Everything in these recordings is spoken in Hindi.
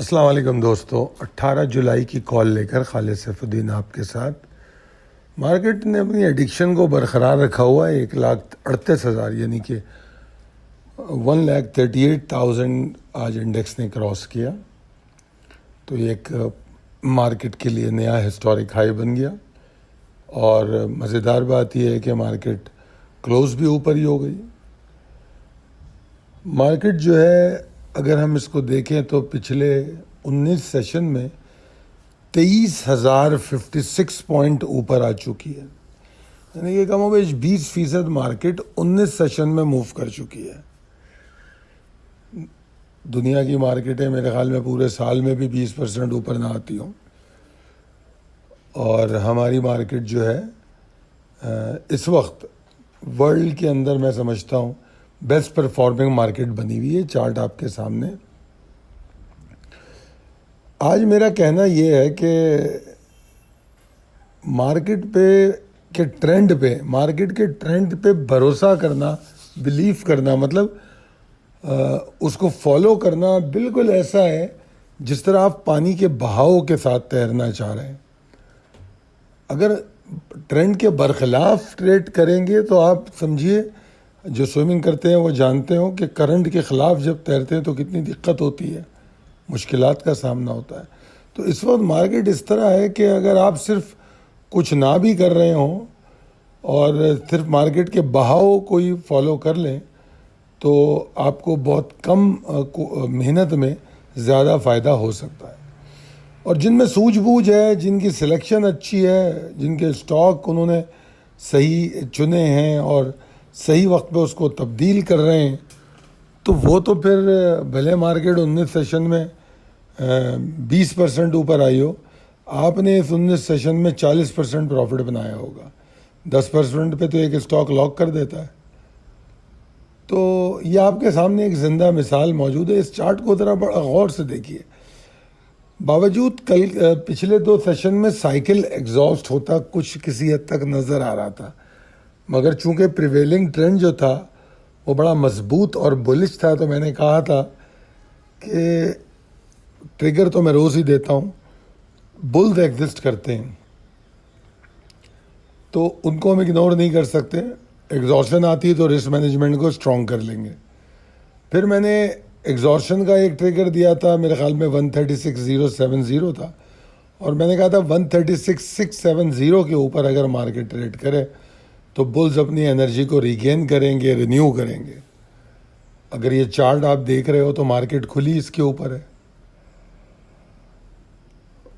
अस्सलाम वालेकुम दोस्तों। 18 जुलाई की कॉल लेकर खालिद सैफुद्दीन आपके साथ। मार्केट ने अपनी एडिक्शन को बरकरार रखा हुआ है। 1,38,000 यानी कि 1,38,000 आज इंडेक्स ने क्रॉस किया, तो ये एक मार्केट के लिए नया हिस्टोरिक हाई बन गया। और मज़ेदार बात यह है कि मार्केट क्लोज भी ऊपर ही हो गई। मार्केट जो है, अगर हम इसको देखें तो पिछले 19 सेशन में 23,056 पॉइंट ऊपर आ चुकी है। यानी कि कमोबेश 20% मार्केट 19 सेशन में मूव कर चुकी है। दुनिया की मार्केटें मेरे ख्याल में पूरे साल में भी 20% ऊपर ना आती हों, और हमारी मार्केट जो है इस वक्त वर्ल्ड के अंदर मैं समझता हूँ बेस्ट परफॉर्मिंग मार्केट बनी हुई है। चार्ट आपके सामने। आज मेरा कहना यह है कि मार्केट के ट्रेंड पे भरोसा करना, बिलीव करना, मतलब उसको फॉलो करना बिल्कुल ऐसा है जिस तरह आप पानी के बहाव के साथ तैरना चाह रहे हैं। अगर ट्रेंड के बरखिलाफ ट्रेड करेंगे तो आप समझिए, जो स्विमिंग करते हैं वो जानते हो कि करंट के ख़िलाफ़ जब तैरते हैं तो कितनी दिक्कत होती है, मुश्किलात का सामना होता है। तो इस वक्त मार्केट इस तरह है कि अगर आप सिर्फ कुछ ना भी कर रहे हों और सिर्फ मार्केट के बहाव को ही फॉलो कर लें तो आपको बहुत कम मेहनत में ज़्यादा फ़ायदा हो सकता है। और जिनमें सूझबूझ है, जिनकी सिलेक्शन अच्छी है, जिनके स्टॉक उन्होंने सही चुने हैं और सही वक्त पे उसको तब्दील कर रहे हैं, तो वो तो फिर भले मार्केट 19 सेशन में 20% ऊपर आई हो, आपने इस 19 सेशन में 40% प्रॉफिट बनाया होगा। 10% पे तो एक स्टॉक लॉक कर देता है। तो ये आपके सामने एक ज़िंदा मिसाल मौजूद है। इस चार्ट को ज़रा बड़ा गौर से देखिए। बावजूद पिछले 2 सेशन में साइकिल एग्जॉस्ट होता कुछ किसी हद तक नज़र आ रहा था, मगर चूंकि प्रिवेलिंग ट्रेंड जो था वो बड़ा मजबूत और बुलिश था, तो मैंने कहा था कि ट्रिगर तो मैं रोज़ ही देता हूँ, बुल्स एग्जिस्ट करते हैं तो उनको हम इग्नोर नहीं कर सकते। एग्जॉर्शन आती है तो रिस्क मैनेजमेंट को स्ट्रॉन्ग कर लेंगे। फिर मैंने एग्जॉर्शन का एक ट्रिगर दिया था, मेरे ख्याल में 136,070 था, और मैंने कहा था 136,670 के ऊपर अगर मार्केट ट्रेड करे तो बुल्स अपनी एनर्जी को रिगेन करेंगे, रिन्यू करेंगे। अगर ये चार्ट आप देख रहे हो तो मार्केट खुली इसके ऊपर है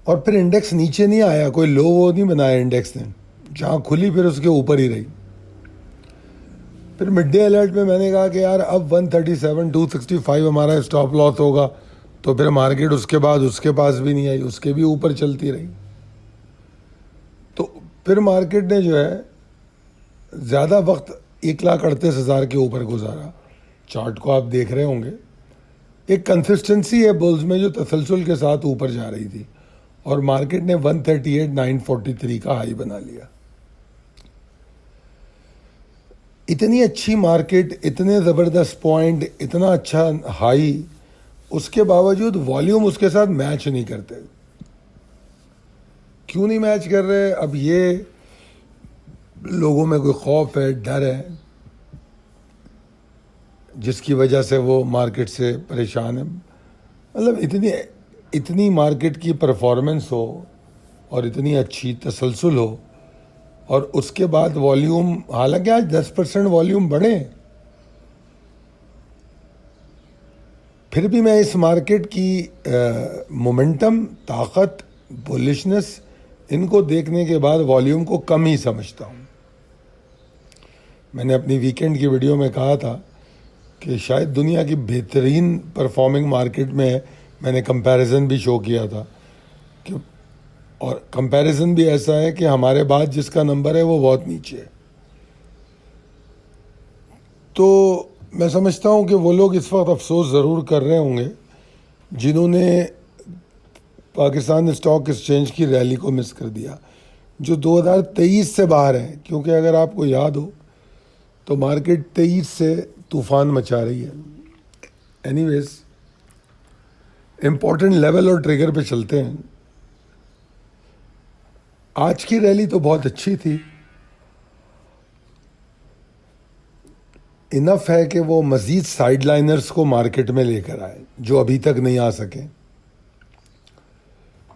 और फिर इंडेक्स नीचे नहीं आया, कोई लो वो नहीं बनाया इंडेक्स ने, जहाँ खुली फिर उसके ऊपर ही रही। फिर मिड डे अलर्ट में मैंने कहा कि यार अब 137,265 हमारा स्टॉप लॉस होगा, तो फिर मार्केट उसके बाद उसके पास भी नहीं आई, उसके भी ऊपर चलती रही। तो फिर मार्केट ने जो है ज़्यादा वक्त 1,38,000 के ऊपर गुजारा। चार्ट को आप देख रहे होंगे, एक कंसिस्टेंसी है बुल्स में जो तसलसल के साथ ऊपर जा रही थी, और मार्केट ने 138,943 का हाई बना लिया। इतनी अच्छी मार्केट, इतने ज़बरदस्त पॉइंट, इतना अच्छा हाई, उसके बावजूद वॉल्यूम उसके साथ मैच नहीं करते। क्यों नहीं मैच कर रहे? अब ये लोगों में कोई खौफ है, डर है, जिसकी वजह से वो मार्केट से परेशान है। मतलब इतनी मार्केट की परफॉर्मेंस हो और इतनी अच्छी तसलसल हो, और उसके बाद वॉल्यूम, हालांकि आज 10% वॉल्यूम बढ़े, फिर भी मैं इस मार्केट की मोमेंटम, ताकत, बुलिशनेस, इनको देखने के बाद वॉल्यूम को कम ही समझता हूँ। मैंने अपनी वीकेंड की वीडियो में कहा था कि शायद दुनिया की बेहतरीन परफॉर्मिंग मार्केट में मैंने कंपैरिजन भी शो किया था कि, और कंपैरिजन भी ऐसा है कि हमारे बाद जिसका नंबर है वो बहुत नीचे है। तो मैं समझता हूँ कि वो लोग इस वक्त अफसोस ज़रूर कर रहे होंगे जिन्होंने पाकिस्तान स्टॉक एक्सचेंज की रैली को मिस कर दिया, जो 2023 से बाहर है। क्योंकि अगर आपको याद हो तो मार्केट 23 से तूफ़ान मचा रही है। एनीवेज, इम्पोर्टेंट लेवल और ट्रिगर पे चलते हैं। आज की रैली तो बहुत अच्छी थी। इनफ है कि वो मजीद साइडलाइनर्स को मार्केट में लेकर आए जो अभी तक नहीं आ सके।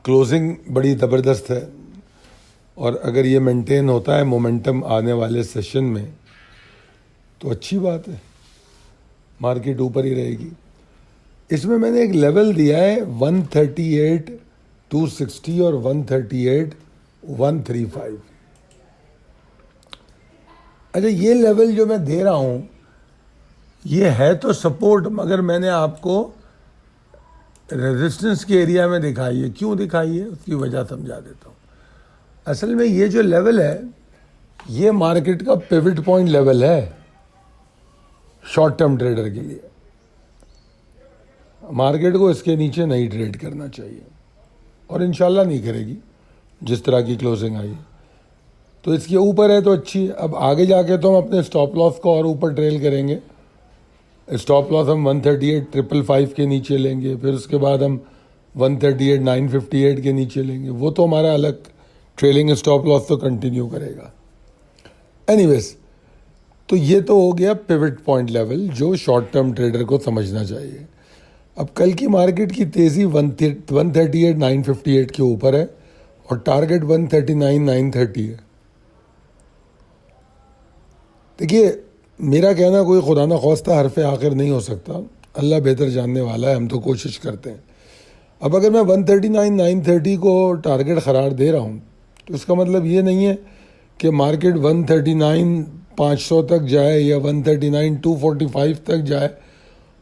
क्लोजिंग बड़ी ज़बरदस्त है और अगर ये मेंटेन होता है मोमेंटम आने वाले सेशन में तो अच्छी बात है, मार्केट ऊपर ही रहेगी। इसमें मैंने एक लेवल दिया है 138,260 और 138,135। अच्छा, ये लेवल जो मैं दे रहा हूं ये है तो सपोर्ट, मगर मैंने आपको रेजिस्टेंस के एरिया में दिखाई है। क्यों दिखाई है उसकी वजह समझा देता हूं। असल में ये जो लेवल है ये मार्केट का पिवट पॉइंट लेवल है शॉर्ट टर्म ट्रेडर के लिए। मार्केट को इसके नीचे नहीं ट्रेड करना चाहिए और इंशाल्लाह नहीं करेगी जिस तरह की क्लोजिंग आई। तो इसके ऊपर है तो अच्छी। अब आगे जाके तो हम अपने स्टॉप लॉस को और ऊपर ट्रेल करेंगे। स्टॉप लॉस हम 138,555 के नीचे लेंगे, फिर उसके बाद हम 138,958 के नीचे लेंगे। वो तो हमारा अलग ट्रेलिंग स्टॉप लॉस तो कंटिन्यू करेगा। एनीवेज, तो ये तो हो गया पिवट पॉइंट लेवल जो शॉर्ट टर्म ट्रेडर को समझना चाहिए। अब कल की मार्केट की तेज़ी 138,958 के ऊपर है और टारगेट 139,930 है। देखिए, मेरा कहना कोई खुदा न ख्वास्ता हरफ आखिर नहीं हो सकता, अल्लाह बेहतर जानने वाला है, हम तो कोशिश करते हैं। अब अगर मैं 139,930 को टारगेट करार दे रहा हूँ तो इसका मतलब ये नहीं है कि मार्केट 139,500 तक जाए या 139,245 तक जाए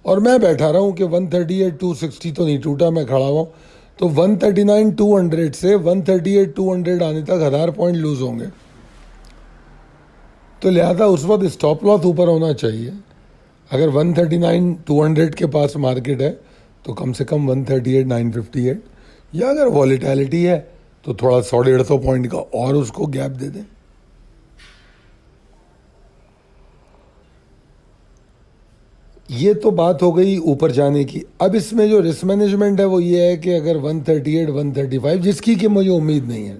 और मैं बैठा रहा हूँ कि 138,260 तो नहीं टूटा, मैं खड़ा हुआ। तो 139,200 से 138,200 आने तक 1000 पॉइंट लूज होंगे। तो लिहाजा उस वक्त स्टॉप लॉस ऊपर होना चाहिए। अगर 139,200 के पास मार्केट है तो कम से कम 138,958, या अगर वॉलेटिलिटी है तो थोड़ा 100-150 पॉइंट का और उसको गैप दे दें। ये तो बात हो गई ऊपर जाने की। अब इसमें जो रिस्क मैनेजमेंट है वो ये है कि अगर 138-135, जिसकी कि मुझे उम्मीद नहीं है,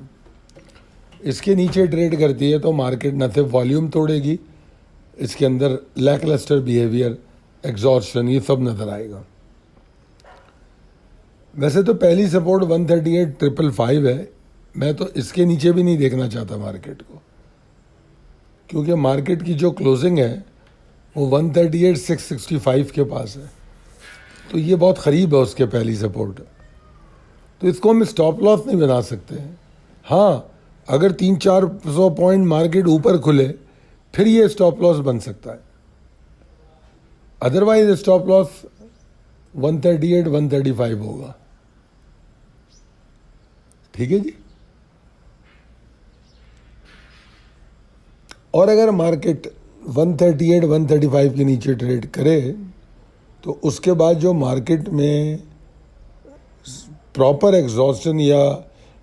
इसके नीचे ट्रेड करती है तो मार्केट न सिर्फ वॉल्यूम तोड़ेगी, इसके अंदर लैकलस्टर बिहेवियर, एग्जॉर्शन, ये सब नजर आएगा। वैसे तो पहली सपोर्ट 138,555 है। मैं तो इसके नीचे भी नहीं देखना चाहता मार्केट को, क्योंकि मार्केट की जो क्लोजिंग है वो 138,665 के पास है, तो ये बहुत करीब है उसके पहली सपोर्ट। तो इसको हम स्टॉप लॉस नहीं बना सकते हैं। हाँ, अगर 300-400 पॉइंट मार्केट ऊपर खुले फिर ये स्टॉप लॉस बन सकता है, अदरवाइज स्टॉप लॉस 138-135 होगा। ठीक है जी। और अगर मार्केट 138-135 के नीचे ट्रेड करे तो उसके बाद जो मार्केट में प्रॉपर एग्जॉस्शन या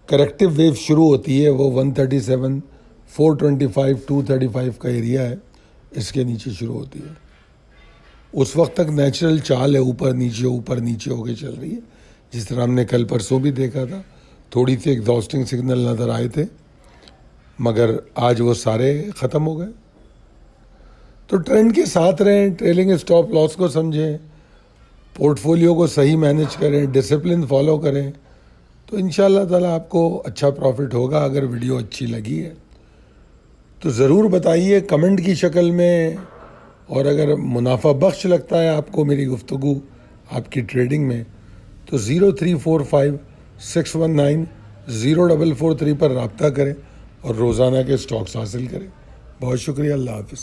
करेक्टिव वेव शुरू होती है वो 137,425-235 का एरिया है, इसके नीचे शुरू होती है। उस वक्त तक नेचुरल चाल है ऊपर नीचे होके चल रही है, जिस तरह हमने कल परसों भी देखा था। थोड़ी सी एग्जॉस्टिंग सिग्नल नज़र आए थे मगर आज वो सारे ख़त्म हो गए। तो ट्रेंड के साथ रहें, ट्रेलिंग स्टॉप लॉस को समझें, पोर्टफोलियो को सही मैनेज करें, डिसिप्लिन फॉलो करें, तो इंशाल्लाह ताला आपको अच्छा प्रॉफिट होगा। अगर वीडियो अच्छी लगी है तो ज़रूर बताइए कमेंट की शक्ल में, और अगर मुनाफा बख्श लगता है आपको मेरी गुफ्तगू आपकी ट्रेडिंग में तो 0345-619-0443 पर रब्ता करें और रोज़ाना के स्टॉक्स हासिल करें। बहुत शुक्रिया, अल्लाह हाफ़िज़।